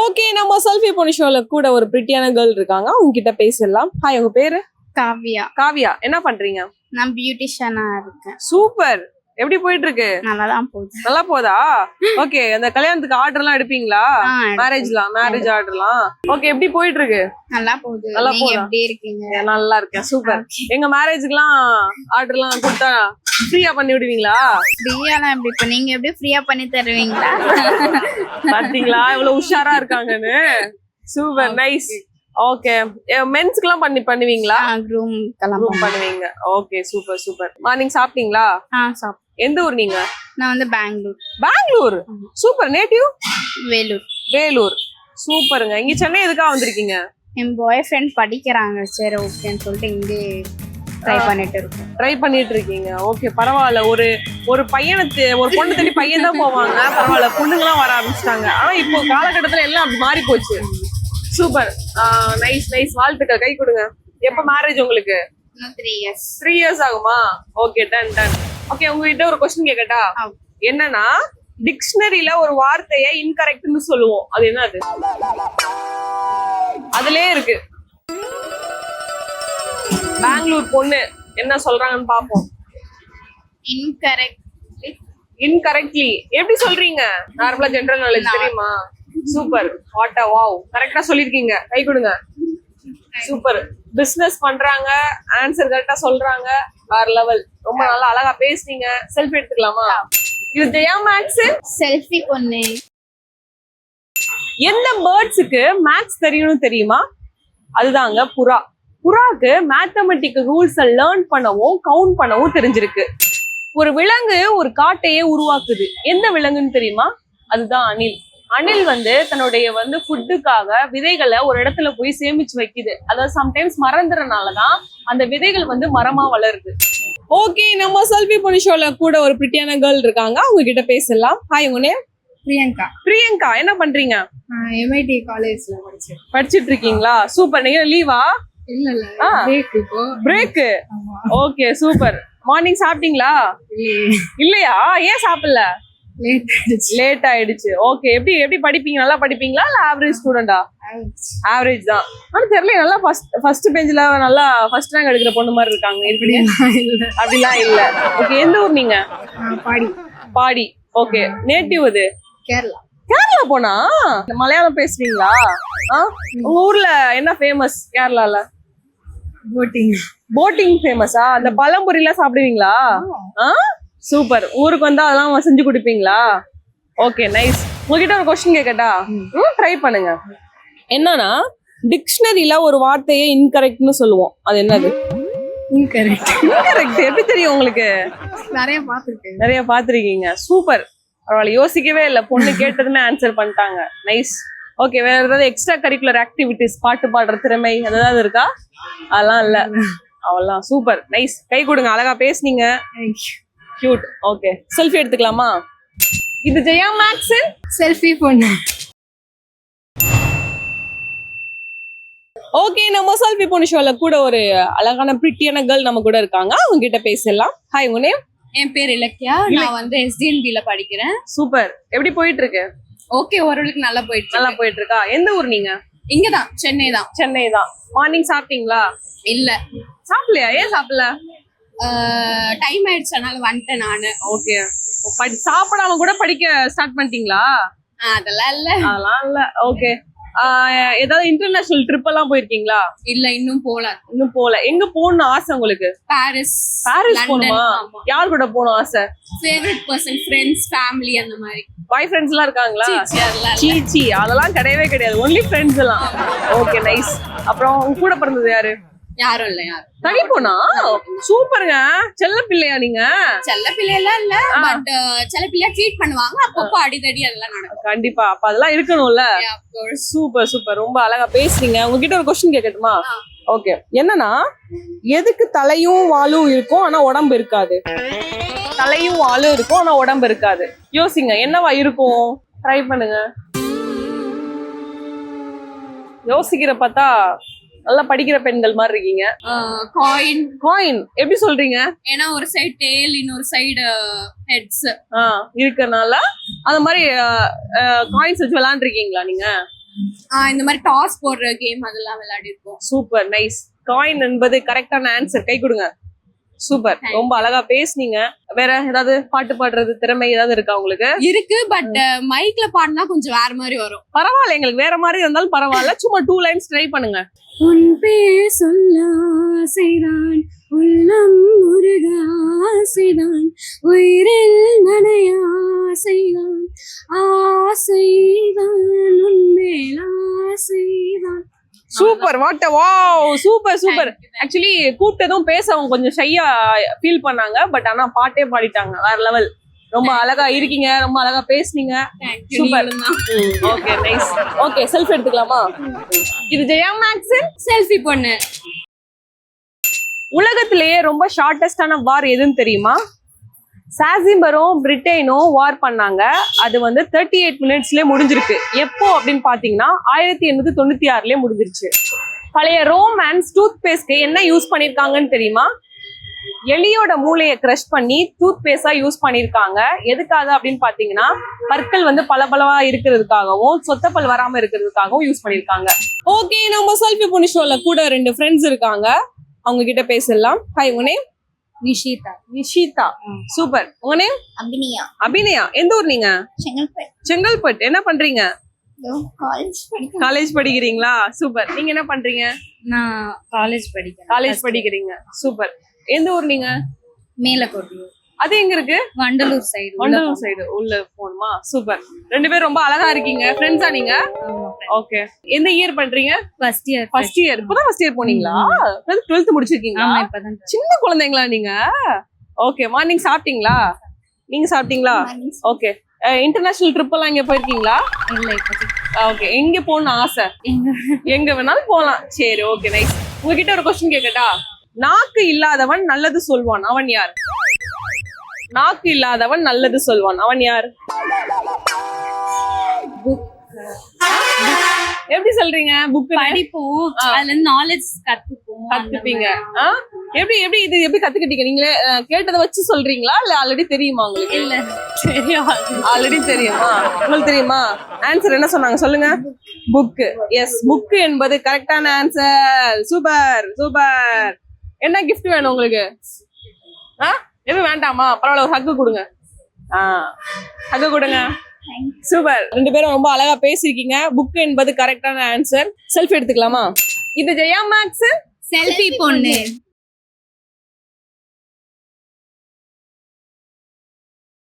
Okay, நம்ம selfie பொண்ணு ஷோல கூட ஒரு பிரிட்டியான கேர்ள் இருக்காங்க. அவங்க கிட்ட பேசிடலாம். ஹாய், உங்க பேரு? காவ்யா. காவியா. என்ன பண்றீங்க? நான் பியூட்டிஷியனா இருக்கேன். சூப்பர். எப்படி போயிட்டு இருக்கு? நல்லாதான் போகுது. நல்லா போதா? ஓகே, அந்த கல்யாணத்துக்கு ஆர்டர் எல்லாம் எடுப்பீங்களா? மேரேஜ் ஆர்டர்லாம். ஓகே, எப்படி போயிட்டு இருக்கு? நல்லா போகுது. நல்லா நீங்க போகுதா? எப்படி இருக்கீங்க? நல்லா இருக்கேன். சூப்பர். எங்க மேரேஜுக்குலாம் ஆர்டர்லாம் கொடுத்தா ஃப்ரீயா பண்ணி விடுவீங்களா? ஃப்ரீயாலாம் எப்படி இப்ப நீங்க எப்படி ஃப்ரீயா பண்ணி தருவீங்களா? பாத்தீங்களா இவ்வளவு உஷாரா இருக்காங்கன்னு. Super, nice. ஓகே, மென்ஸ்க்குலாம் பண்ணுவீங்களா? ரூம் பண்ணுவீங்க. Okay, super super. மார்னிங் சாப்பிட்டீங்களா? சாப்பிட்டேன். எந்த ஊர் நீங்க? நான் வந்து பெங்களூர். பெங்களூர். சூப்பர். நேட்டிவ்? வேலூர். சூப்பருங்க. இங்க சென்னை எதுக்காக வந்திருக்கீங்க? என் பாய் ஃப்ரெண்ட் படிக்கிறாங்க. சரி ஓகேன்னு சொல்லிட்டு இங்கே ட்ரை பண்ணிட்டு இருக்கீங்க. ஓகே, பரவாயில்ல. ஒரு பொண்ணு தேடி பையன் தான் போவாங்க. பரவாயில்ல, பொண்ணுங்கலாம் வர ஆரம்பிச்சிட்டாங்க. ஆனா இப்போ காலகட்டத்துல எல்லாம் அப்படி மாறி போச்சு. சூப்பர். Nice nice. வாழ்த்துக்கள். கை கொடுங்க. எப்ப மேரேஜ் உங்களுக்கு? 3 years ஆகுமா? Okay, ton. ஓகே, உங்ககிட்ட ஒரு கொஸ்டின் கேக்கட்டா? என்னன்னா, டிக்ஷனரியில ஒரு வார்த்தையை இன்கரெக்ட்னு சொல்லுவோம். அது என்னது? அதுலயே இருக்கு. பெங்களூர் பொண்ணு என்ன சொல்றாங்கன்னு பாப்போம். இன்கரெக்ட்லி எப்படி சொல்றீங்க? நார்மலா ஜெனரல் நாலேஜ் தெரியுமா? சூப்பர். வாவ், கரெக்டா சொல்லிருக்கீங்க. கை கொடுங்க. சூப்பர். பிசினஸ் பண்றாங்க, ஆன்சர் கரெக்டா சொல்றாங்க. வேற லெவல். ரொம்ப நல்லா அழகா பேசுனீங்க. செல்ஃபி எடுத்துக்கலாமா? இது ஜெயா மேக்ஸ் செல்ஃபி பொண்ணு. எந்த பேர்ட்ஸுக்கு மேக்ஸ் தெரியும்னு தெரியுமா? அதுதாங்க புறா. புறாக்கு மேத்தமெட்டிக் ரூல்ஸை லேர்ன் பண்ணவும் கவுண்ட் பண்ணவும் தெரிஞ்சிருக்கு. ஒரு விலங்கு ஒரு காட்டையே உருவாக்குது. எந்த விலங்குன்னு தெரியுமா? அதுதான் அணில். அணில் தன்னுடைய ஃபுட்டுக்காக விதைகளை ஒரு இடத்துல போய் சேமிச்சு வைக்குது. அதாவது சம்டைம்ஸ் மறந்துறனாலதான் அந்த விதைகள் மரமா வளருது. ஓகே, நம்ம செல்ஃபி பொண்ணு ஷோல கூட ஒரு பிரிட்டியான கேர்ள் இருக்காங்க. அவங்க கிட்ட பேசலாம். ஹாய், உங்க நேம்? பிரியங்கா. என்ன பண்றீங்க? MIT காலேஜ்ல படிச்சிட்டு இருக்கீங்களா? சூப்பர். நீங்க லீவா? பிரேக். Okay, super. மார்னிங் சாப்பிட்டீங்களா? இல்லையா? ஏன் சாப்பிடல? லேட் ஆயிடுச்சு. ஓகே, எப்படி படிப்பீங்க? நல்லா படிப்பீங்களா இல்ல ஆவரேஜ் ஸ்டூடெண்டா? ஆவரேஜ் தான். ஆனா தெரியல, நல்லா ஃபர்ஸ்ட் பெஞ்ச்ல நல்லா ஃபர்ஸ்ட் ரேங்க் எடுக்கிற பொண்ணு மாதிரி இருக்காங்க. அப்படிலாம் இல்ல. ஓகே, எந்த ஊர் நீங்க? பாடி. ஓகே, நேட்டிவ் இது? கேரளா போனா மலையாளம் பேசுவீங்களா? உங்க ஊர்ல என்ன ஃபேமஸ் கேரளால? போட்டிங் ஃபேமஸா? அந்த பழம்பொரி எல்லாம் சாப்பிடுவீங்களா? சூப்பர். ஊருக்கு வந்தா அதெல்லாம் செஞ்சு கொடுப்பீங்களா? Okay, nice. உங்ககிட்ட ஒரு கொஸ்டின் கேக்கட்டா? ட்ரை பண்ணுங்க. என்னன்னா, டிக்ஷனரியில ஒரு வார்த்தையை இன்கரெக்ட்னு சொல்லுவோம். அது என்னது? இன்கரெக்ட். எப்படி தெரியும் உங்களுக்கு? நிறைய பாத்திருக்கீங்க. சூப்பர். பரவாயில்ல, யோசிக்கவே இல்லை. பொண்ணு கேட்டதுமே ஆன்சர் பண்ணிட்டாங்க. நைஸ். ஓகே, வேற ஏதாவது எக்ஸ்ட்ரா கரிக்குலர் ஆக்டிவிட்டிஸ், பாட்டு பாடுற திறமை ஏதாவது இருக்கா? அதெல்லாம் இல்ல. அவெல்லாம் சூப்பர். நைஸ். கை கொடுங்க. அழகா பேசுனீங்க. கியூட். ஓகே, செல்ஃபி எடுத்துக்கலாமா? இது ஜெயா மேக்ஸ் செல்ஃபி பொண்ணு. ஓகே, நம்ம செல்ஃபி பொண்ணு ஷோல கூட ஒரு அழகான பிரிட்டியான கேர்ள் நம்ம கூட இருக்காங்க. அவங்க கிட்ட பேசலாம். ஹாய், உங்க நேம்? என் பேர் இலக்கியா. நான் SDNB-ல படிக்கிறேன். சூப்பர். எப்படி போயிட்டு இருக்கு? ஓகே, ஓரளவுக்கு நல்லா போயிட்டு இருக்கா? எந்த ஊர் நீங்க? இங்கதான், சென்னை தான். மார்னிங் சாப்பிட்டீங்களா? இல்ல, சாப்பிடலையா? ஏன் சாப்பிடல? டைம் ஆயிடுச்சு, அதனால வந்துட்டேன் நானு. ஓகே, சாப்பிடாம கூட படிக்க ஸ்டார்ட் பண்ணிட்டீங்களா? அதெல்லாம் இல்ல. ஓகே, ஏதாவது இன்டர்நேஷனல் ட்ரிப் எல்லாம் போயிருக்கீங்களா? இல்ல, இன்னும் போல. எங்க போகணும்னு ஆசை உங்களுக்கு? பாரிஸ் போகணுமா? யார் கூட போகணும் ஆசை? ஃபேவரட் பர்சன், ஃப்ரெண்ட்ஸ், ஃபேமிலி அந்த மாதிரி. பாய் ஃப்ரெண்ட்ஸ் எல்லாம் இருக்காங்களா? சீ, அதெல்லாம் கிடையவே கிடையாது. ஒன்லி ஃப்ரெண்ட்ஸ் எல்லாம். Okay, nice. அப்புறம் உங்க கூட பிறந்தது யாரு? யாரும் இல்ல. தனி போனா? சூப்பருங்க. செல்ல பிள்ளையா நீங்க? செல்ல பிள்ளையெல்லாம் இல்ல, பட் செல்ல பிள்ளையா ட்ரீட் பண்ணுவாங்க. அப்பப்போ அடிதடி அதெல்லாம் நடக்கும். கண்டிப்பா. அப்ப அதெல்லாம் இருக்கணும்ல. சூப்பர். ரொம்ப அழகா பேசுறீங்க. உங்ககிட்ட ஒரு கொஸ்டின் கேட்கட்டுமா? ஓகே, என்னன்னா, எதுக்கு தலையும் வாலும் இருக்கும் ஆனா உடம்பு இருக்காது? தலையும் வாலும் இருக்கும் ஆனா உடம்பு இருக்காது. யோசிங்க, என்னவா இருக்கும்? ட்ரை பண்ணுங்க. யோசிக்கிற பார்த்தா நல்லா படிக்கிற பெண்கள் மாதிரி இருக்கீங்க. காயின். காயின் எப்படி சொல்றீங்க? ஏன்னா ஒரு சைடு டெய்ல், இன்னொரு சைடு ஹெட்ஸ் இருக்கறனால அந்த மாதிரி காயின்ஸ் வச்சு விளையாண்டுருக்கீங்களா நீங்க? இந்த மாதிரி டாஸ் போடுற கேம் அதெல்லாம் விளையாடி இருக்கோம். Super, nice. காயின் என்பது கரெக்டான ஆன்சர். கை கொடுங்க. சூப்பர், ரொம்ப அழகா பேசுனீங்க. வேற ஏதாவது பாட்டு பாடுறது திறமை ஏதாவது இருக்கா உங்களுக்கு? இருக்கு, பட் மைக்ல பாடினா கொஞ்சம் வேற மாதிரி வரும். பரவாயில்ல, எங்களுக்கு வேற மாதிரி இருந்தாலும் பரவாயில்ல, சும்மா 2 லைன்ஸ் ட்ரை பண்ணுங்க. உன் பேர் சொல்ல ஆசைதான், உள்ளம் முருக ஆசைதான், உயிரில் நனைய ஆசைதான், ஆசைதான் உன்மேல் ஆசைதான். Super, what wow, super super. Actually கூப்பிட்டதும் பேச அவங்க கொஞ்சம் ஷையா ஃபீல் பண்ணாங்க, பட் ஆனா பாட்டே பாடிட்டாங்க. வேற லெவல். ரொம்ப அழகா இருக்கீங்க, ரொம்ப அழகா பேசுனீங்க. Super. Okay, nice. Okay, selfie எடுத்துக்கலாமா? இது ஜெயா மேக்ஸின் செல்ஃபி பொண்ணு. உலகத்திலேயே ரொம்ப ஷார்ட்டஸ்டான வார் எதுன்னு தெரியுமா? சாசிம்பரும் பிரிட்டனும் வார் பண்ணாங்க. அது வந்து 38 மினிட்ஸ்லயே முடிஞ்சிருக்கு. எப்போ அப்படின்னு பாத்தீங்கன்னா 1896லயே முடிஞ்சிருச்சு. பழைய ரோமன்ஸ் டூத் பேஸ்ட்க்கு என்ன யூஸ் பண்ணிருக்காங்கன்னு தெரியுமா? எலியோட மூளையை கிரஷ் பண்ணி டூத் பேஸ்டா யூஸ் பண்ணிருக்காங்க. எதுக்காக அப்படின்னு பாத்தீங்கன்னா பற்கள் வந்து பளபளவா இருக்கிறதுக்காகவும் சொத்தப்பல் வராம இருக்கிறதுக்காகவும் யூஸ் பண்ணிருக்காங்க. ஓகே, நம்ம செல்ஃபி பொண்ணு ஷோல கூட 2 ஃப்ரெண்ட்ஸ் இருக்காங்க. அவங்க கிட்ட பேசலாம். ஹாய், உங்க நேம்? நிஷிதா. நிஷிதா, சூப்பர். உங்க நேம்? அபினியா. அபிநயா. எந்த ஊர் நீங்க? செங்கல்பட்டு. செங்கல்பட்டு. என்ன பண்றீங்க? காலேஜ் படிக்கிறேன். காலேஜ் படிக்கிறீங்களா? சூப்பர். நீங்க என்ன பண்றீங்க? நான் காலேஜ் படிக்கிறேன். காலேஜ் படிக்கிறீங்க, சூப்பர். எந்த ஊர் நீங்க? மேலக்கோட்டை. அது எங்க இருக்கு? வண்டலூர் சைடு. வண்டலூர் சைடு உள்ள போணுமா? சூப்பர். 2 பேரும் ரொம்ப அழகா இருக்கீங்க. ஃப்ரெண்ட்ஸா நீங்க? ஓகே. எந்த இயர் பண்றீங்க? First year. First year. இப்பதான் ஃபர்ஸ்ட் இயர் போனீங்களா? 12th முடிச்சிருக்கீங்களா? ஆமா, இப்பதான். சின்ன குழந்தைங்களா நீங்க? ஓகே. மார்னிங் சாப்பிட்டீங்களா? நீங்க சாப்பிட்டீங்களா? ஓகே. இன்டர்நேஷனல் ட்ரிப் எல்லாம் இங்க போயிருக்கீங்களா? இல்ல, இப்பதான். ஓகே. எங்க போகணும்னு ஆசை? எங்க வேணாலும் போலாம். சரி, ஓகே, நைஸ். உங்ககிட்ட ஒரு கொஸ்டின் கேட்கட்டா? நாக்கு இல்லாதவன் நல்லது சொல்வான், அவன் யார்? நாக்கு இல்லாதவன் நல்லது சொல்வான், அவன் யார்? எப்படி சொல்றீங்க? புக் படிப்போம், அதுல நாலேஜ் கத்துப்பீங்க. எப்படி எப்படி இது எப்படி கத்துக்கிட்டீங்க? நீங்களே கேட்டதை வச்சு சொல்றீங்களா இல்ல ஆல்ரெடி தெரியுமா உங்களுக்கு? இல்ல, தெரியும். ஆல்ரெடி தெரியுமா? உங்களுக்கு தெரியுமா? ஆன்சர் என்ன சொன்னாங்க சொல்லுங்க. புக். எஸ், புக் என்பது கரெக்டான ஆன்சர். Super super. என்ன கிஃப்ட் வேணும் உங்களுக்கு? எதுவும் வேண்டாமா? பரவாயில்ல, ஒரு ஹக்கு கொடுங்க. ஹக்கு கொடுங்க. சூப்பர். 2 பேரும் ரொம்ப அழகா பேசிருக்கீங்க. புக் என்பது கரெக்டான ஆன்சர். செல்ஃபி எடுத்துக்கலாமா? இது ஜெயா மேக்ஸ் செல்ஃபி பொண்ணு.